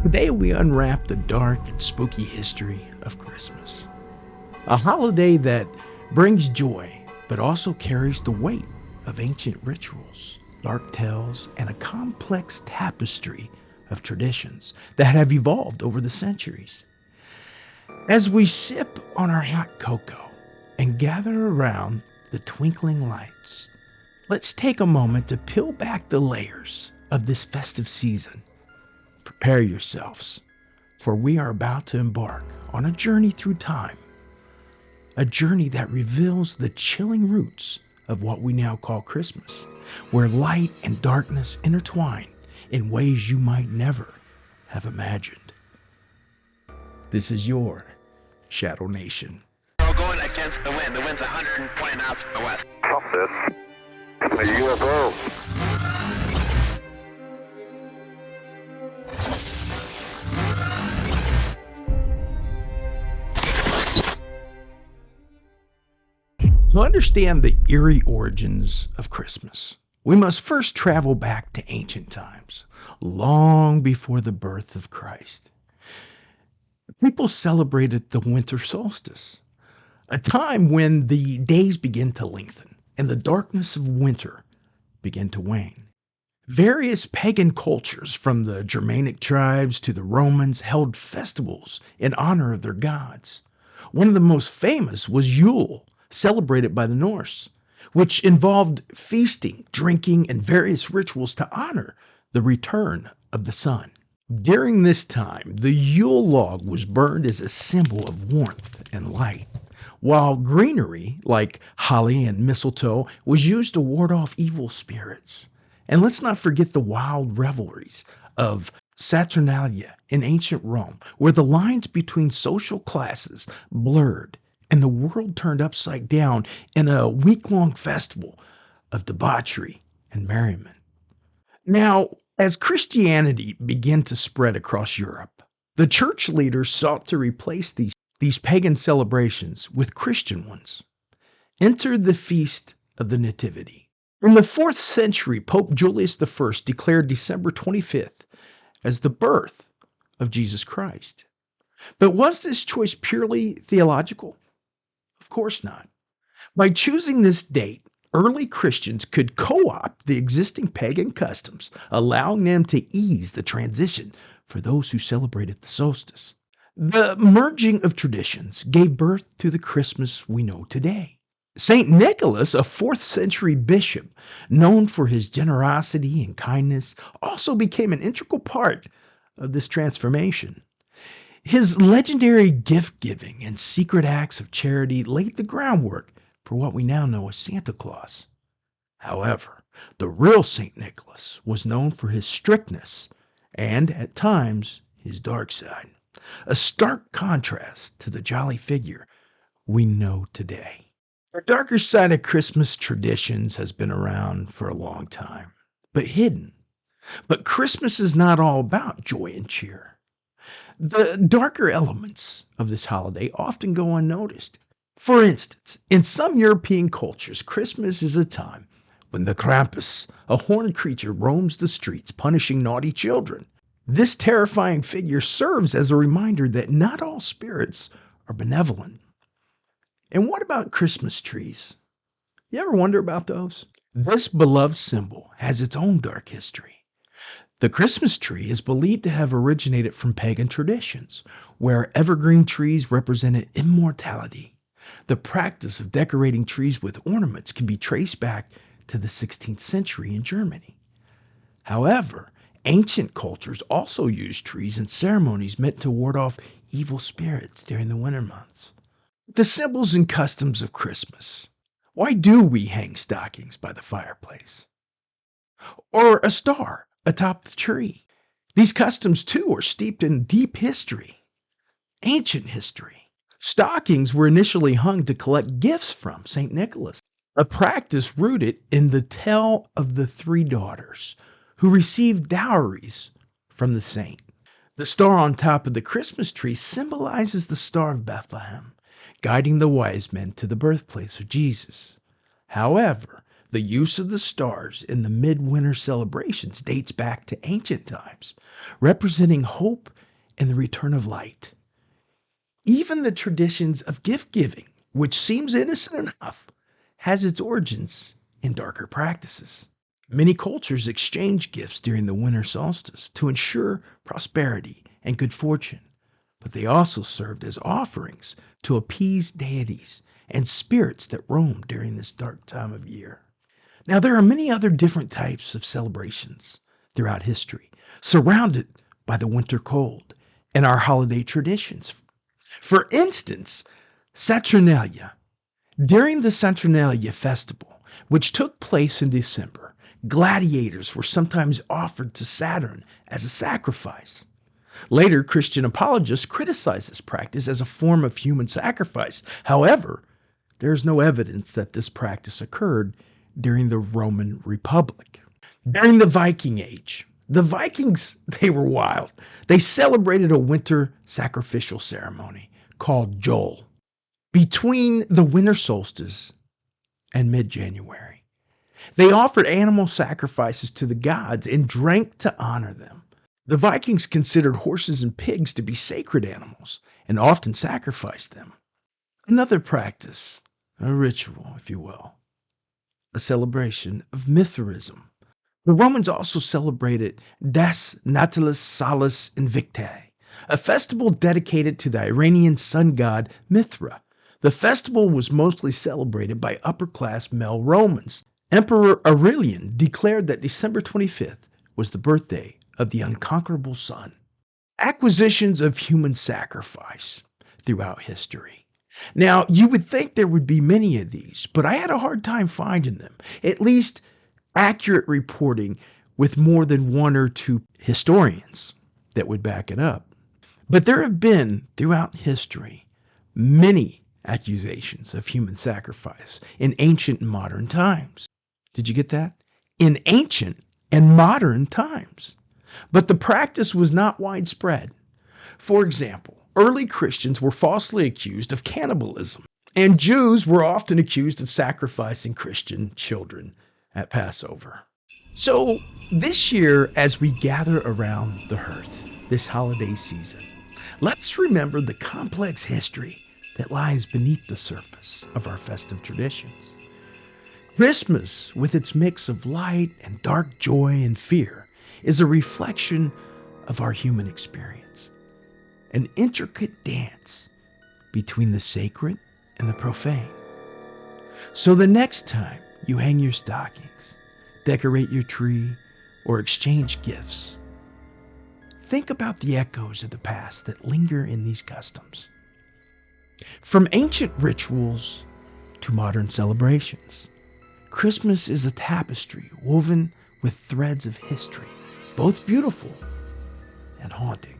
Today we unwrap the dark and spooky history of Christmas, a holiday that brings joy but also carries the weight of ancient rituals, dark tales, and a complex tapestry of traditions that have evolved over the centuries. As we sip on our hot cocoa and gather around the twinkling lights, let's take a moment to peel back the layers of this festive season. Prepare yourselves, for we are about to embark on a journey through time, a journey that reveals the chilling roots of what we now call Christmas, where light and darkness intertwine in ways you might never have imagined. This is your Shadow Nation. We're going against the wind. The wind's 120 knots from the west. Stop this. A UFO. To understand the eerie origins of Christmas, we must first travel back to ancient times, long before the birth of Christ. People celebrated the winter solstice, a time when the days begin to lengthen and the darkness of winter begin to wane. Various pagan cultures, from the Germanic tribes to the Romans, held festivals in honor of their gods. One of the most famous was Yule, celebrated by the Norse, which involved feasting, drinking, and various rituals to honor the return of the sun. During this time, the Yule log was burned as a symbol of warmth and light, while greenery like holly and mistletoe was used to ward off evil spirits. And let's not forget the wild revelries of Saturnalia in ancient Rome, where the lines between social classes blurred and the world turned upside down in a week-long festival of debauchery and merriment. Now, as Christianity began to spread across Europe, the church leaders sought to replace these pagan celebrations with Christian ones. Enter the Feast of the Nativity. In the 4th century, Pope Julius I declared December 25th as the birth of Jesus Christ. But was this choice purely theological? Of course not. By choosing this date, early Christians could co-opt the existing pagan customs, allowing them to ease the transition for those who celebrated the solstice. The merging of traditions gave birth to the Christmas we know today. St. Nicholas, a 4th century bishop known for his generosity and kindness, also became an integral part of this transformation. His legendary gift-giving and secret acts of charity laid the groundwork for what we now know as Santa Claus. However, the real St. Nicholas was known for his strictness and, at times, his dark side, a stark contrast to the jolly figure we know today. The darker side of Christmas traditions has been around for a long time, but hidden. But Christmas is not all about joy and cheer. The darker elements of this holiday often go unnoticed. For instance, in some European cultures, Christmas is a time when the Krampus, a horned creature, roams the streets, punishing naughty children. This terrifying figure serves as a reminder that not all spirits are benevolent. And what about Christmas trees? You ever wonder about those? This beloved symbol has its own dark history. The Christmas tree is believed to have originated from pagan traditions, where evergreen trees represented immortality. The practice of decorating trees with ornaments can be traced back to the 16th century in Germany. However, ancient cultures also used trees in ceremonies meant to ward off evil spirits during the winter months. The symbols and customs of Christmas. Why do we hang stockings by the fireplace? Or a star atop the tree? These customs, too, are steeped in deep history, ancient history. Stockings were initially hung to collect gifts from St. Nicholas, a practice rooted in the tale of the 3 daughters who received dowries from the saint. The star on top of the Christmas tree symbolizes the Star of Bethlehem, guiding the wise men to the birthplace of Jesus. However, The use of the stars in the midwinter celebrations dates back to ancient times, representing hope and the return of light. Even the traditions of gift giving, which seems innocent enough, has its origins in darker practices. Many cultures exchange gifts during the winter solstice to ensure prosperity and good fortune, but they also served as offerings to appease deities and spirits that roam during this dark time of year. Now, there are many other different types of celebrations throughout history, surrounded by the winter cold and our holiday traditions. For instance, Saturnalia. During the Saturnalia festival, which took place in December, gladiators were sometimes offered to Saturn as a sacrifice. Later, Christian apologists criticized this practice as a form of human sacrifice. However, there is no evidence that this practice occurred during the Roman Republic. During the Viking Age, the Vikings, they were wild. They celebrated a winter sacrificial ceremony called Jol between the winter solstice and mid-January. They offered animal sacrifices to the gods and drank to honor them. The Vikings considered horses and pigs to be sacred animals and often sacrificed them. Another practice, a ritual, if you will, a celebration of Mithraism. The Romans also celebrated Das Natalis Solis Invictae, a festival dedicated to the Iranian sun god Mithra. The festival was mostly celebrated by upper-class male Romans. Emperor Aurelian declared that December 25th was the birthday of the unconquerable sun. Acquisitions of human sacrifice throughout history. Now, you would think there would be many of these, but I had a hard time finding them. At least accurate reporting with more than one or two historians that would back it up. But there have been, throughout history, many accusations of human sacrifice in ancient and modern times. Did you get that? In ancient and modern times. But the practice was not widespread. For example, early Christians were falsely accused of cannibalism, and Jews were often accused of sacrificing Christian children at Passover. So this year, as we gather around the hearth this holiday season, let's remember the complex history that lies beneath the surface of our festive traditions. Christmas, with its mix of light and dark joy and fear, is a reflection of our human experience. An intricate dance between the sacred and the profane. So the next time you hang your stockings, decorate your tree, or exchange gifts, think about the echoes of the past that linger in these customs. From ancient rituals to modern celebrations, Christmas is a tapestry woven with threads of history, both beautiful and haunting.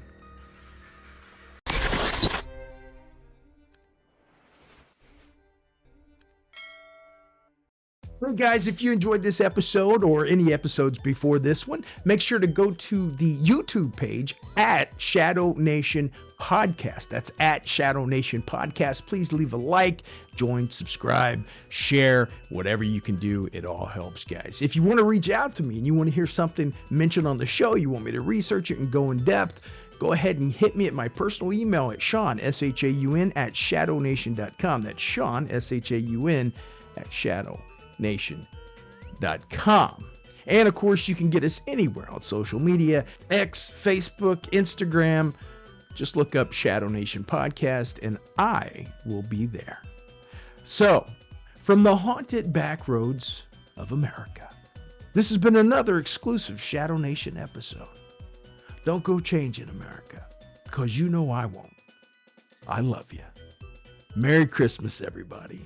Hey guys, if you enjoyed this episode or any episodes before this one, make sure to go to the YouTube page at Shadow Nation Podcast. That's at Shadow Nation Podcast. Please leave a like, join, subscribe, share, whatever you can do. It all helps, guys. If you want to reach out to me and you want to hear something mentioned on the show, you want me to research it and go in depth, go ahead and hit me at my personal email at Sean, S-H-A-U-N, at shadownation.com. That's Sean, S-H-A-U-N, at shadownation.com. And of course, you can get us anywhere on social media, X, Facebook, Instagram. Just look up Shadow Nation Podcast and I will be there. So, from the haunted back roads of America, this has been another exclusive Shadow Nation episode. Don't go changing America, because you know I won't. I love you. Merry Christmas, everybody.